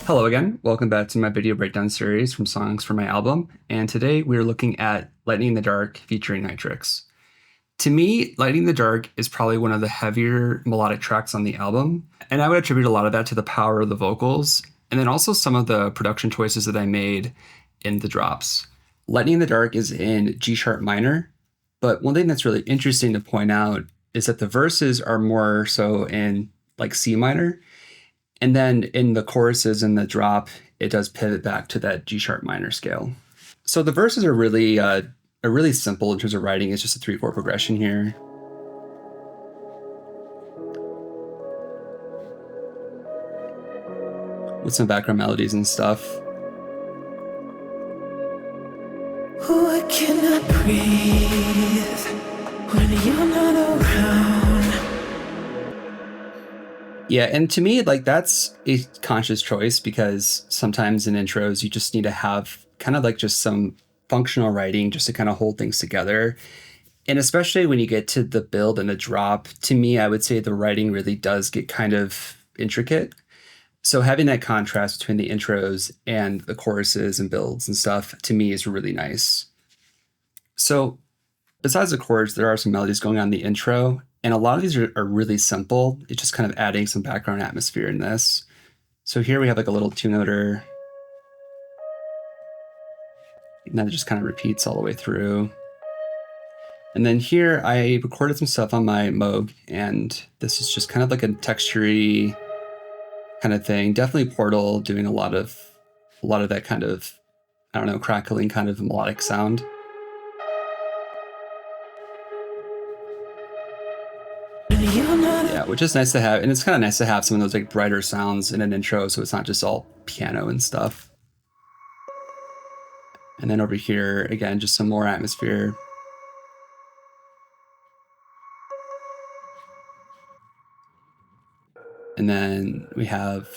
Hello again, welcome back to my video breakdown series from songs for my album, and today we are looking at Lightning in the Dark featuring Nytrix. To me, Lightning in the Dark is probably one of the heavier melodic tracks on the album, and I would attribute a lot of that to the power of the vocals, and then also some of the production choices that I made in the drops. Lightning in the Dark is in G sharp minor, but one thing that's really interesting to point out is that the verses are more so in like C minor, and then in the choruses and the drop, it does pivot back to that G sharp minor scale. So the verses are really simple in terms of writing. It's just a 3-chord progression here. With some background melodies and stuff. Oh, I cannot breathe when you're not around. Yeah, and to me, like, that's a conscious choice because sometimes in intros, you just need to have kind of like just some functional writing just to kind of hold things together. And especially when you get to the build and the drop, to me, I would say the writing really does get kind of intricate. So having that contrast between the intros and the choruses and builds and stuff, to me, is really nice. So besides the chords, there are some melodies going on in the intro, and a lot of these are really simple. It's just kind of adding some background atmosphere in this. So here we have like a little two-noter, and that just kind of repeats all the way through. And then here I recorded some stuff on my Moog, and this is just kind of like a texture-y kind of thing. Definitely Portal doing a lot of that kind of, I don't know, crackling kind of melodic sound. Yeah, which is nice to have, and it's kind of nice to have some of those like brighter sounds in an intro, so it's not just all piano and stuff. And then over here, again, just some more atmosphere. And then we have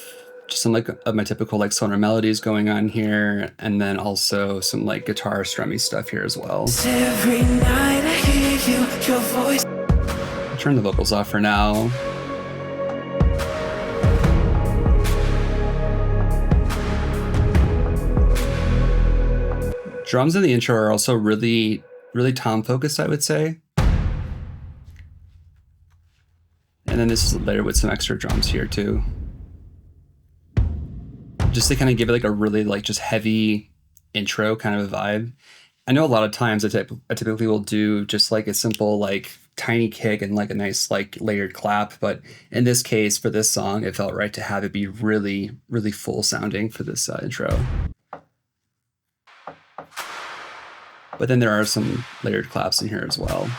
just some like of my typical like sonar melodies going on here, and then also some like guitar strummy stuff here as well. Every night I hear you, your voice. Turn the vocals off for now. Drums in the intro are also really tom focused, I would say. And then this is layered with some extra drums here too. Just to kind of give it like a really like just heavy intro kind of a vibe. I know a lot of times I typically will do just like a simple like tiny kick and like a nice like layered clap, but in this case for this song it felt right to have it be really full sounding for this intro. But then there are some layered claps in here as well.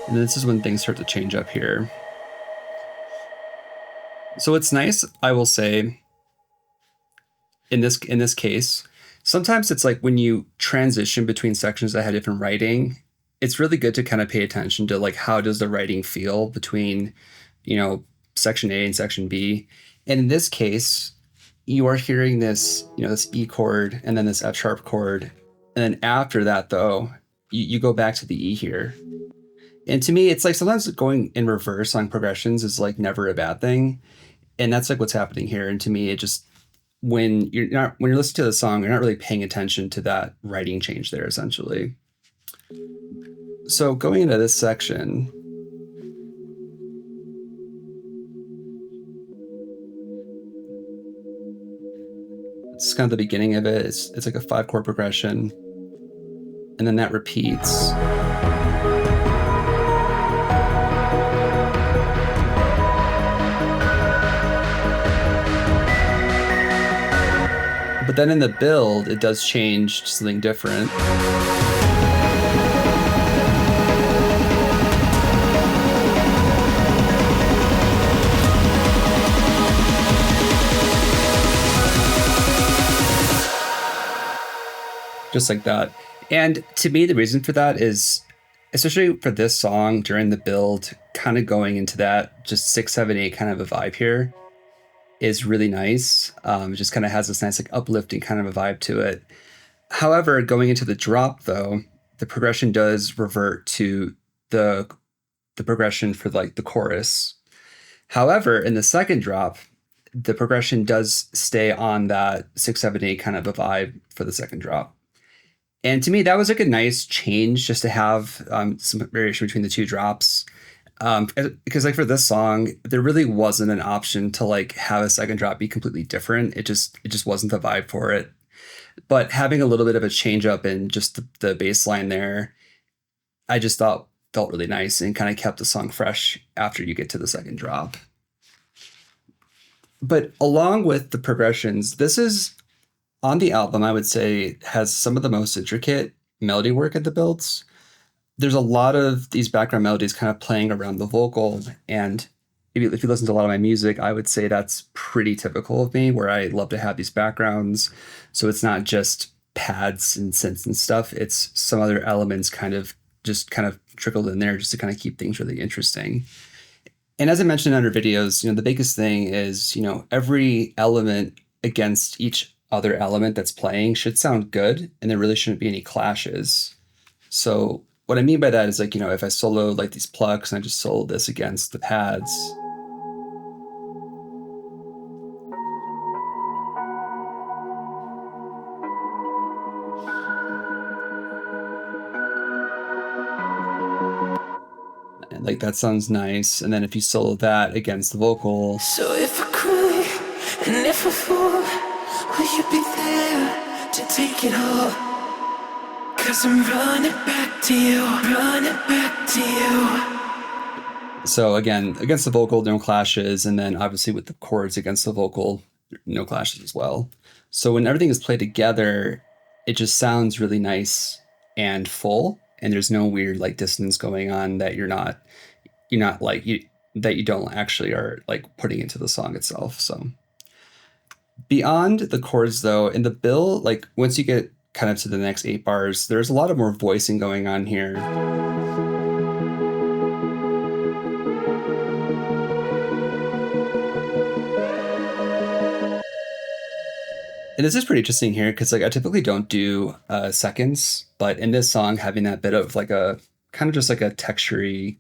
And this is when things start to change up here. So it's nice, I will say, in this case, sometimes it's like when you transition between sections that have different writing, it's really good to kind of pay attention to like how does the writing feel between, you know, section A and section B. And in this case, you are hearing this, you know, this E chord and then this F sharp chord. And then after that, though, you go back to the E here. And to me, it's like sometimes going in reverse on progressions is like never a bad thing. And that's like what's happening here. And to me, it just, when you're listening to the song, you're not really paying attention to that writing change there, essentially. So going into this section, it's kind of the beginning of it. It's like a 5-chord progression, and then that repeats. But then in the build, it does change to something different. Just like that. And to me, the reason for that is, especially for this song during the build, kind of going into that just 6, 7, 8 kind of a vibe here is really nice. It just kind of has this nice like uplifting kind of a vibe to it. However, going into the drop though, the progression does revert to the progression for like the chorus. However, in the second drop, the progression does stay on that 6/7/8 kind of a vibe for the second drop. And to me, that was like a nice change just to have some variation between the two drops. Because like for this song, there really wasn't an option to like have a second drop be completely different. It just wasn't the vibe for it. But having a little bit of a change up in just the bass line there, I just thought felt really nice and kind of kept the song fresh after you get to the second drop. But along with the progressions, this is on the album, I would say, has some of the most intricate melody work at the builds. There's a lot of these background melodies kind of playing around the vocal. And if you listen to a lot of my music, I would say that's pretty typical of me, where I love to have these backgrounds. So it's not just pads and synths and stuff. It's some other elements kind of trickled in there just to kind of keep things really interesting. And as I mentioned in other videos, the biggest thing is, every element against each other element that's playing should sound good, and there really shouldn't be any clashes. So what I mean by that is like, if I solo like these plucks and I just solo this against the pads, and like that sounds nice. And then if you solo that against the vocal, So if I cry and if I fall, will you be there to take it all? 'Cause I'm running back to you, running back to you. So again, against the vocal, no clashes. And then obviously with the chords against the vocal, no clashes as well. So when everything is played together, it just sounds really nice and full. And there's no weird like dissonance going on that that you don't actually are like putting into the song itself. So beyond the chords though, in the bill, like once you get kind of to the next 8 bars, there's a lot of more voicing going on here. And this is pretty interesting here because like I typically don't do seconds, but in this song, having that bit of like a kind of just like a textury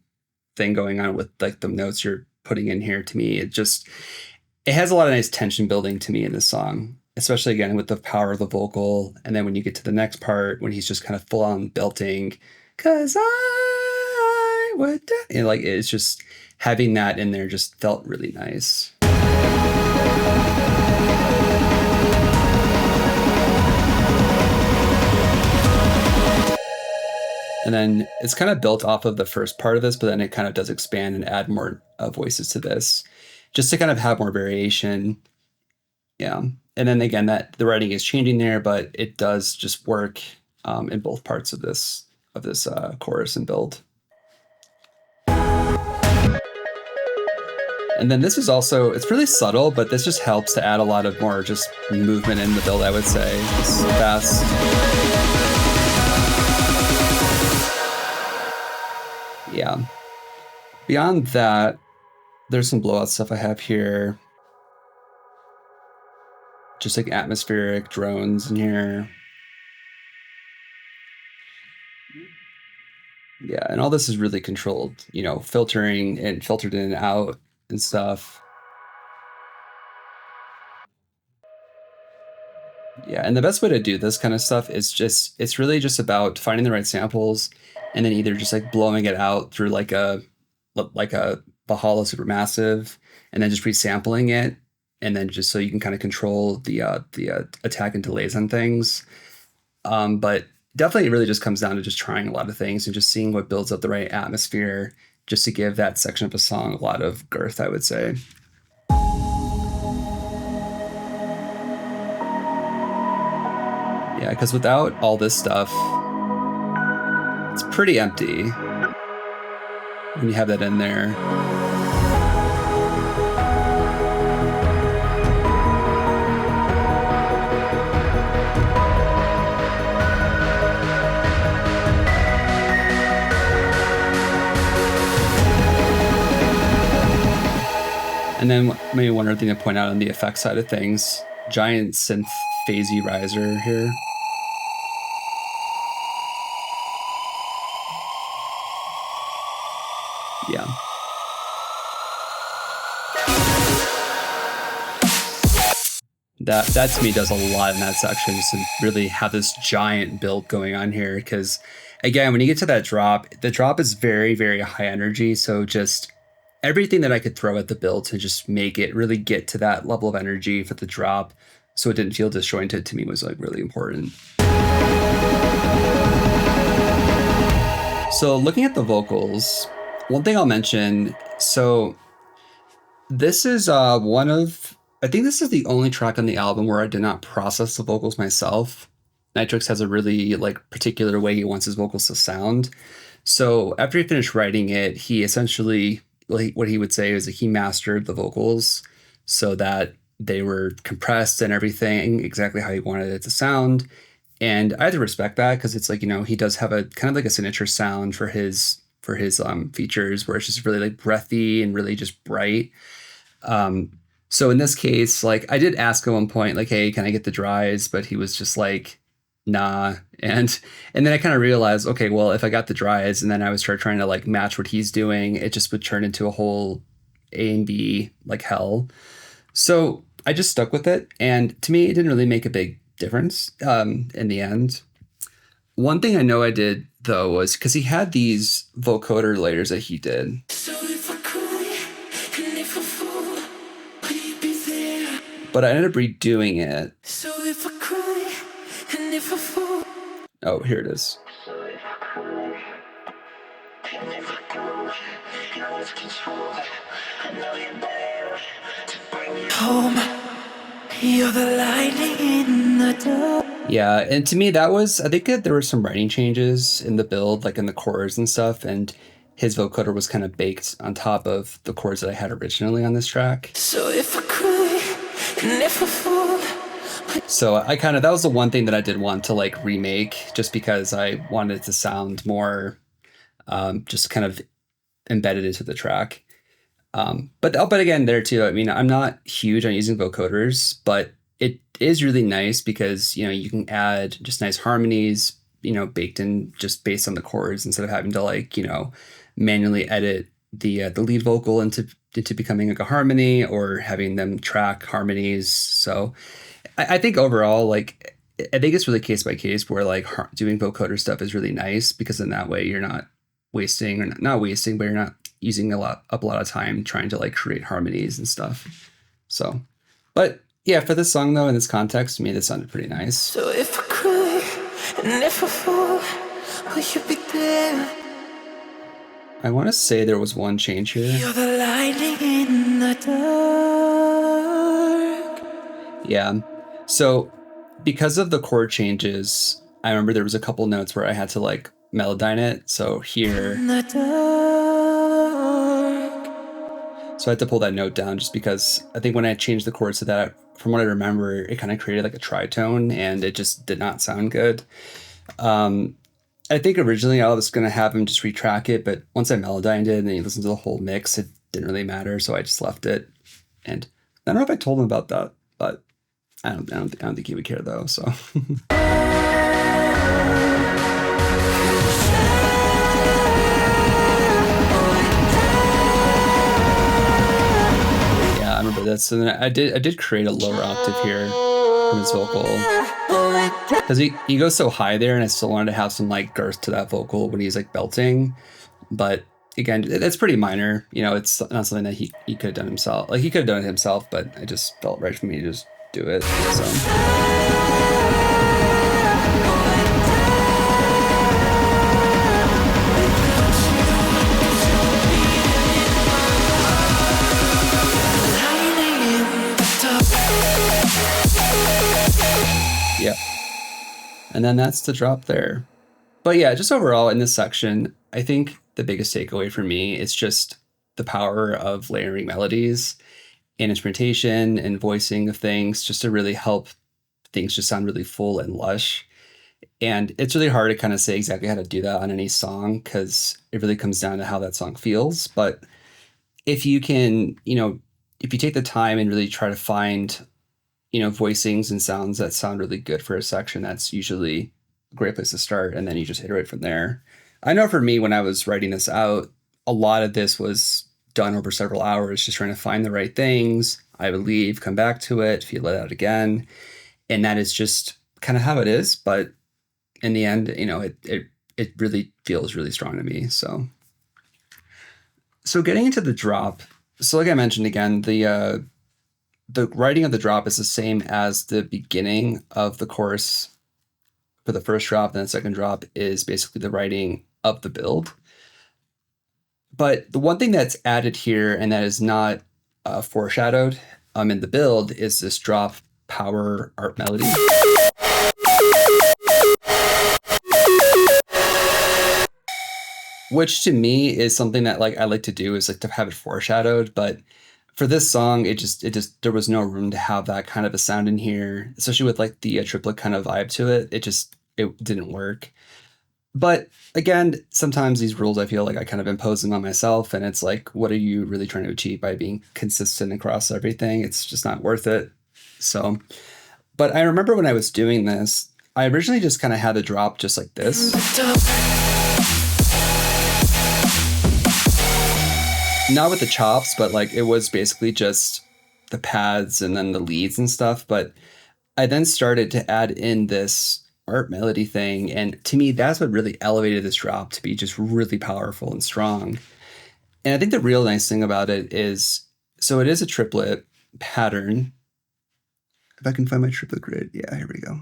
thing going on with like the notes you're putting in here, to me, it has a lot of nice tension building to me in this song, especially again with the power of the vocal. And then when you get to the next part, when he's just kind of full on belting, 'cause I would, and like it's just having that in there just felt really nice. And then it's kind of built off of the first part of this, but then it kind of does expand and add more voices to this, just to kind of have more variation. Yeah. And then again, that the writing is changing there, but it does just work in both parts of this chorus and build. And then this is also, it's really subtle, but this just helps to add a lot of more just movement in the build, I would say. This is fast. Yeah. Beyond that, there's some blowout stuff I have here. Just like atmospheric drones in here. Yeah, and all this is really controlled, filtering and filtered in and out and stuff. Yeah, and the best way to do this kind of stuff is it's really just about finding the right samples and then either just like blowing it out through like a Valhalla Supermassive and then just resampling it, and then just so you can kind of control the attack and delays on things. But definitely it really just comes down to just trying a lot of things and just seeing what builds up the right atmosphere just to give that section of a song a lot of girth, I would say. Yeah, because without all this stuff, it's pretty empty when you have that in there. And then maybe one other thing to point out on the effect side of things, giant synth phasey riser here. That to me does a lot in that section, just to really have this giant build going on here. Because again, when you get to that drop, the drop is very, very high energy. So just everything that I could throw at the build to just make it really get to that level of energy for the drop, so it didn't feel disjointed, to me was like really important. So looking at the vocals, one thing I'll mention, so this is I think this is the only track on the album where I did not process the vocals myself. Nytrix has a really like particular way he wants his vocals to sound. So after he finished writing it, he essentially, like, what he would say is that he mastered the vocals so that they were compressed and everything exactly how he wanted it to sound. And I have to respect that, because it's like, he does have a kind of like a signature sound for his features, where it's just really like breathy and really just bright. So in this case, like, I did ask at one point, like, hey, can I get the dries? But he was just like, nah. And then I kind of realized, okay, well, if I got the dries and then I was trying to like match what he's doing, it just would turn into a whole A and B like hell. So I just stuck with it. And to me, it didn't really make a big difference in the end. One thing I know I did, though, was because he had these vocoder layers that he did. So if I could, and if I fall, would you be there? But I ended up redoing it. So if I could, and if I fall. Oh, here it is. Home, you're the light in the dark. Yeah, and to me, that was, I think that there were some writing changes in the build, like in the chords and stuff, and his vocoder was kind of baked on top of the chords that I had originally on this track. So if I could, and if I fall. So that was the one thing that I did want to like remake, just because I wanted it to sound more just kind of embedded into the track. But again, there too, I mean, I'm not huge on using vocoders, but it is really nice because, you can add just nice harmonies, baked in just based on the chords, instead of having to like, manually edit the lead vocal into becoming like a harmony, or having them track harmonies. So I think overall, like, I think it's really case by case, where like doing vocoder stuff is really nice, because in that way you're not wasting, or not wasting, but you're not using a lot of time trying to like create harmonies and stuff. So, but yeah, for this song though, in this context, to me, this sounded pretty nice. So if I could, and if I fall, will you be there? I want to say there was one change here. You're the light in the dark. Yeah. So because of the chord changes, I remember there was a couple notes where I had to like melodyne it. So here. In the dark. So I had to pull that note down, just because I think when I changed the chords to that, from what I remember, it kind of created like a tritone, and it just did not sound good. I think originally I was going to have him just retrack it, but once I melodyned it and then you listen to the whole mix, it didn't really matter. So I just left it. And I don't know if I told him about that, but I don't think he would care though. So. I remember this, and then I did create a lower octave here from his vocal, because he goes so high there, and I still wanted to have some like girth to that vocal when he's like belting. But again, it's pretty minor, it's not something that he could have done himself. Like, he could have done it himself, but it just felt right for me to just do it. So. Yep. And then that's the drop there. But yeah, just overall in this section, I think the biggest takeaway for me is just the power of layering melodies and instrumentation and voicing of things, just to really help things just sound really full and lush. And it's really hard to kind of say exactly how to do that on any song, because it really comes down to how that song feels. But if you can, if you take the time and really try to find voicings and sounds that sound really good for a section, that's usually a great place to start. And then you just iterate from there. I know for me, when I was writing this out, a lot of this was done over several hours, just trying to find the right things. I would leave, come back to it, feel it out again. And that is just kind of how it is. But in the end, it really feels really strong to me. So getting into the drop. So like I mentioned again, the writing of the drop is the same as the beginning of the chorus for the first drop, and the second drop is basically the writing of the build. But the one thing that's added here and that is not foreshadowed in the build is this drop power art melody. Which to me is something that like I like to do is like to have it foreshadowed, but for this song, it just there was no room to have that kind of a sound in here, especially with like the triplet kind of vibe to it. It didn't work. But again, sometimes these rules I feel like I kind of impose them on myself, and it's like, what are you really trying to achieve by being consistent across everything? It's just not worth it. So, but I remember when I was doing this, I originally just kind of had the drop just like this. Not with the chops, but like it was basically just the pads and then the leads and stuff. But I then started to add in this art melody thing. And to me, that's what really elevated this drop to be just really powerful and strong. And I think the real nice thing about it is, so it is a triplet pattern. If I can find my triplet grid. Yeah, here we go.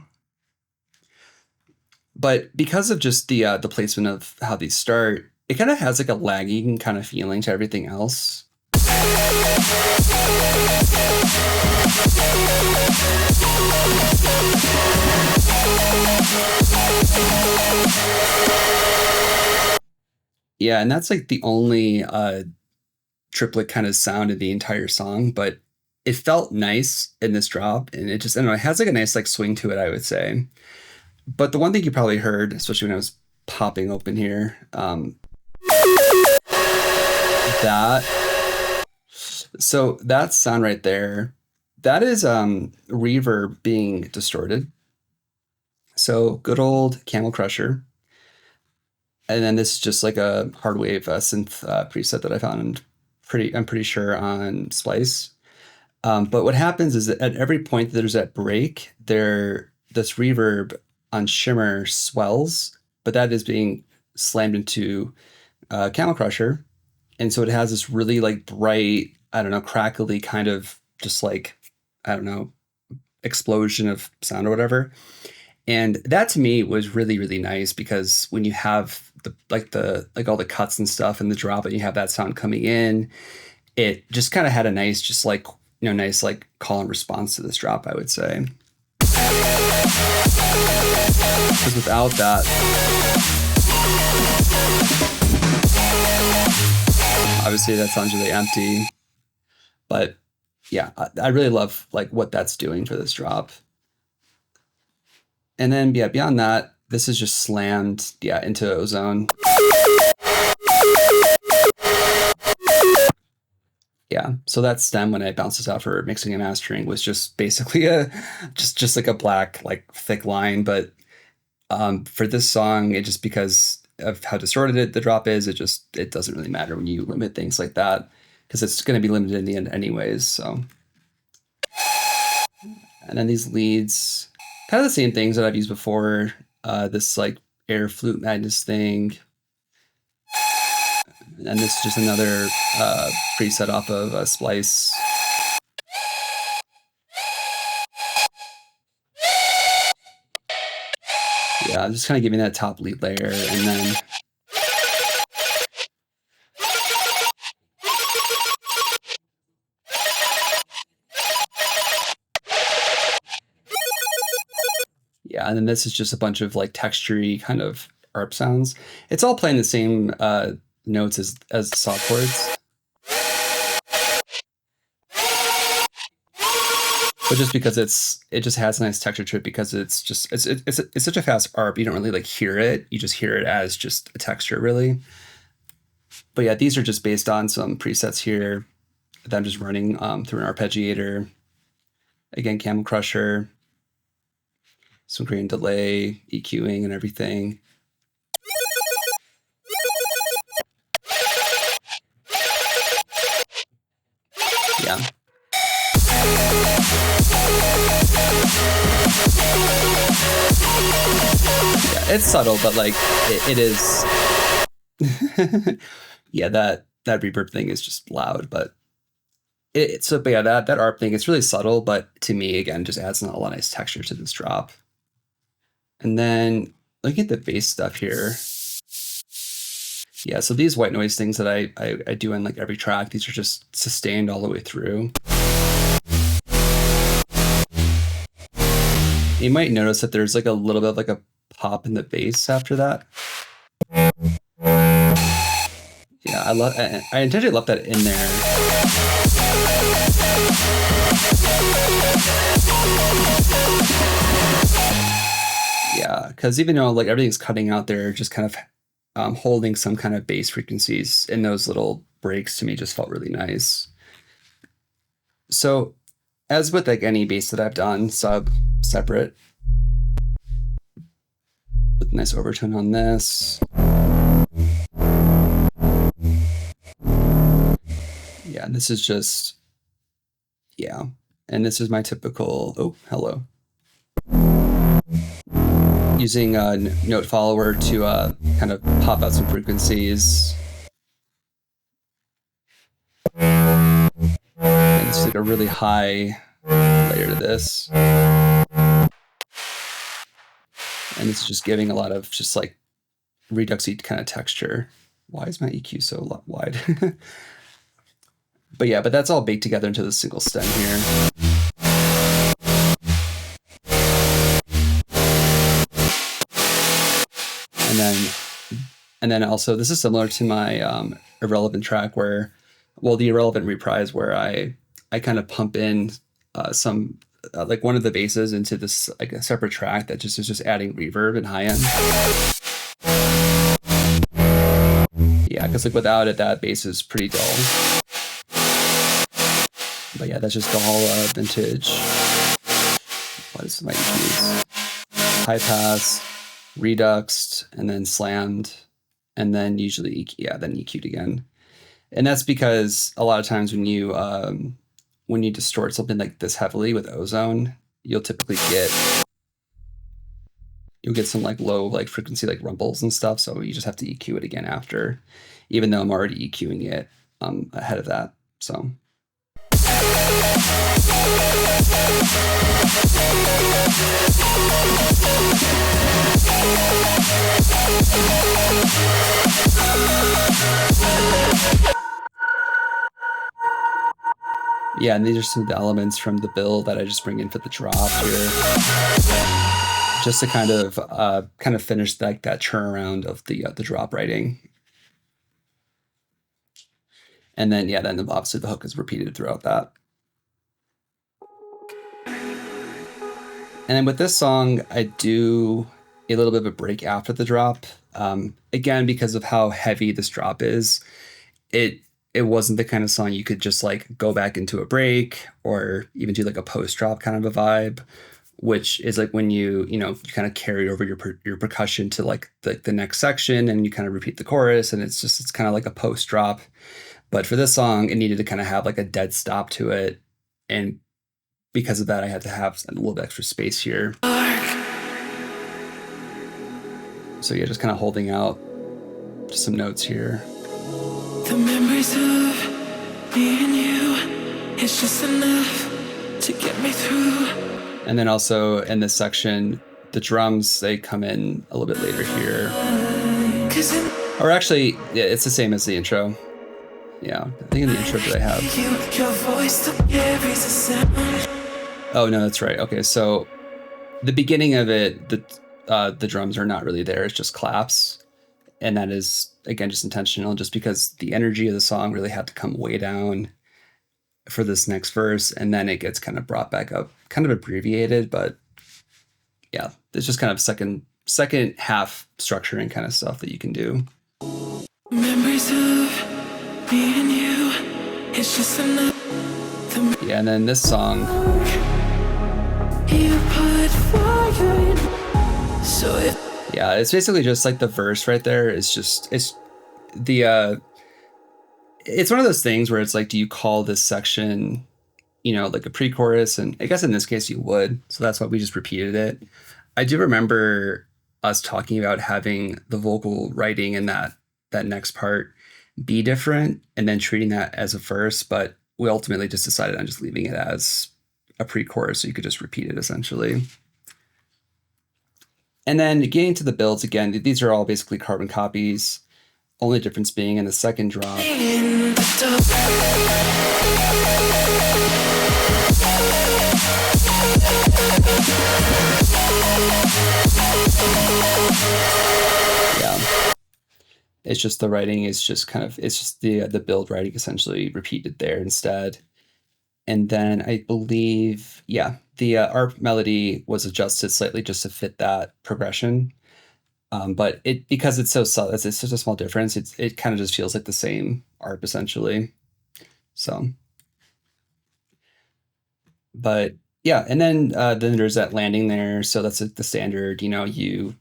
But because of just the placement of how these start, it kind of has like a lagging kind of feeling to everything else. Yeah, and that's like the only triplet kind of sound in the entire song, but it felt nice in this drop, and it just, I don't know, it has like a nice like swing to it, I would say. But the one thing you probably heard, especially when I was popping open here, so that sound right there, that is reverb being distorted. So good old Camel Crusher. And then this is just like a hard wave synth preset that I found I'm pretty sure on Splice. But what happens is that at every point that there's that break, this reverb on Shimmer swells, but that is being slammed into Camel Crusher. And so it has this really like bright, I don't know, crackly kind of just like, I don't know, explosion of sound or whatever. And that to me was really, really nice because when you have all the cuts and stuff in the drop and you have that sound coming in, it just kind of had a nice, just like, nice like call and response to this drop, I would say. Because without that, obviously that sounds really empty. But yeah, I really love like what that's doing for this drop. And then yeah, beyond that, this is just slammed into Ozone. Yeah, so that stem when it bounces out for mixing and mastering was just basically just like a black like thick line. But for this song, it just, because of how distorted the drop is, it doesn't really matter when you limit things like that, because it's going to be limited in the end anyways. So, and then these leads, kind of the same things that I've used before. This like air flute madness thing. And this is just another preset off of Splice. Yeah, I'm just kind of giving that top lead layer, and then yeah, and then this is just a bunch of like textury kind of ARP sounds. It's all playing the same notes as the saw chords. But just because it just has a nice texture to it, because it's such a fast ARP, you don't really like hear it. You just hear it as just a texture, really. But yeah, these are just based on some presets here that I'm just running through an arpeggiator. Again, Camel Crusher, some grain delay, EQing, and everything. Yeah. Yeah, it's subtle, but like it is. Yeah, that reverb thing is just loud, but but yeah, that ARP thing, it's really subtle, but to me, again, just adds a lot of nice texture to this drop. And then looking at the bass stuff here. Yeah, so these white noise things that I do in like every track, these are just sustained all the way through. You might notice that there's like a little bit of like a pop in the bass after that. Yeah, I intentionally left that in there. Yeah, because even though like everything's cutting out there, just kind of holding some kind of bass frequencies in those little breaks to me just felt really nice. So as with like any bass that I've done, sub, separate, with a nice overtone on this. Yeah, and this is just, yeah. And this is my typical, oh, hello. Using a note follower to kind of pop out some frequencies. And it's like a really high layer to this. And it's just giving a lot of just like reduxy kind of texture. Why is my EQ so wide? But yeah, but that's all baked together into the single stem here. And then also this is similar to my irrelevant track where, well, the irrelevant reprise where I kind of pump in some like one of the basses into this like a separate track that just is just adding reverb and high end. Yeah, because like without it, that bass is pretty dull. But yeah, that's just all vintage. What is my EQs? High pass, reduxed, and then slammed, and then usually then EQ'd again. And that's because a lot of times when you distort something like this heavily with ozone, you'll typically get some like low like frequency like rumbles and stuff. So you just have to EQ it again after, even though I'm already EQing it ahead of that. So. Yeah, and these are some of the elements from the bill that I just bring in for the drop here, just to kind of finish like that turnaround of the drop writing. And then then obviously the hook is repeated throughout that. And then with this song, I do a little bit of a break after the drop. Again, because of how heavy this drop is, it wasn't the kind of song you could just like go back into a break or even do like a post drop kind of a vibe, which is like when you kind of carry over your percussion to like the next section and you kind of repeat the chorus, and it's kind of like a post drop. But for this song, it needed to kind of have like a dead stop to it. And because of that, I had to have a little bit extra space here. So yeah, just kind of holding out just some notes here. The memories of me and you, it's just enough to get me through. And then also in this section, the drums, they come in a little bit later here. Or actually, yeah, it's the same as the intro. Yeah, I think in the intro that I have. Your voice still carries a sound. Oh no, that's right. Okay, so the beginning of it, the drums are not really there. It's just claps, and that is again just intentional, just because the energy of the song really had to come way down for this next verse, and then it gets kind of brought back up, kind of abbreviated, but yeah, it's just kind of second half structuring kind of stuff that you can do. Memories of me and you, it's just enough. Yeah, and then this song. You put fire in, so yeah, it's basically just like the verse right there. It's one of those things where it's like, do you call this section, like a pre-chorus, and I guess in this case you would. So that's why we just repeated it. I do remember us talking about having the vocal writing in that next part be different and then treating that as a verse, but we ultimately just decided on just leaving it as a pre-chorus so you could just repeat it essentially. And then getting to the builds again, these are all basically carbon copies. Only difference being in the second drop. Yeah. It's just the writing is just kind of, it's just the build writing essentially repeated there instead. And then I believe, yeah, the ARP melody was adjusted slightly just to fit that progression. But it, because it's so subtle, it's such a small difference, it kind of just feels like the same ARP essentially. So, but yeah, and then there's that landing there. So that's the standard, you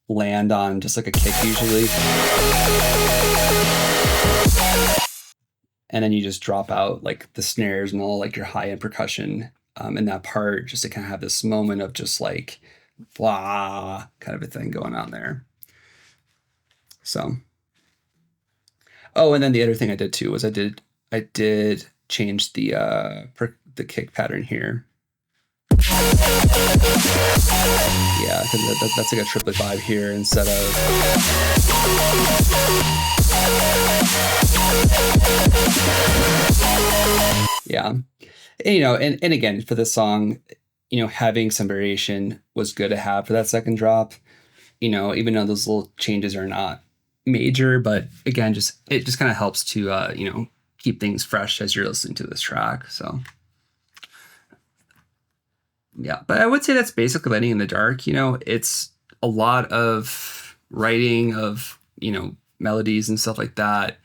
land on just like a kick usually. And then you just drop out like the snares and all like your high end percussion in that part, just to kind of have this moment of just like blah kind of a thing going on there. So, oh, and then the other thing I did too was I did change the kick pattern here. Yeah, because that's like a triplet vibe here instead of. Yeah, and again for this song, having some variation was good to have for that second drop. Even though those little changes are not major, but again, it just kind of helps to keep things fresh as you're listening to this track. So. Yeah, but I would say that's basically Lighting in the Dark. It's a lot of writing of, melodies and stuff like that.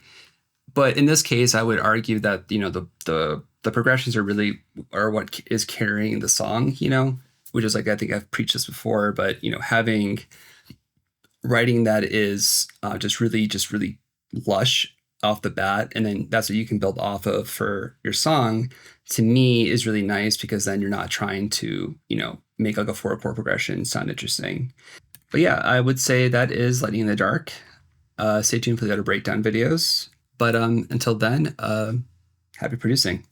But in this case, I would argue that, the progressions are what is carrying the song, which is like, I think I've preached this before, but, having writing that is just really lush off the bat, and then that's what you can build off of for your song, to me is really nice, because then you're not trying to make like a 4-chord progression sound interesting. But yeah, I would say that is Lighting in the Dark. Stay tuned for the other breakdown videos, but until then, happy producing.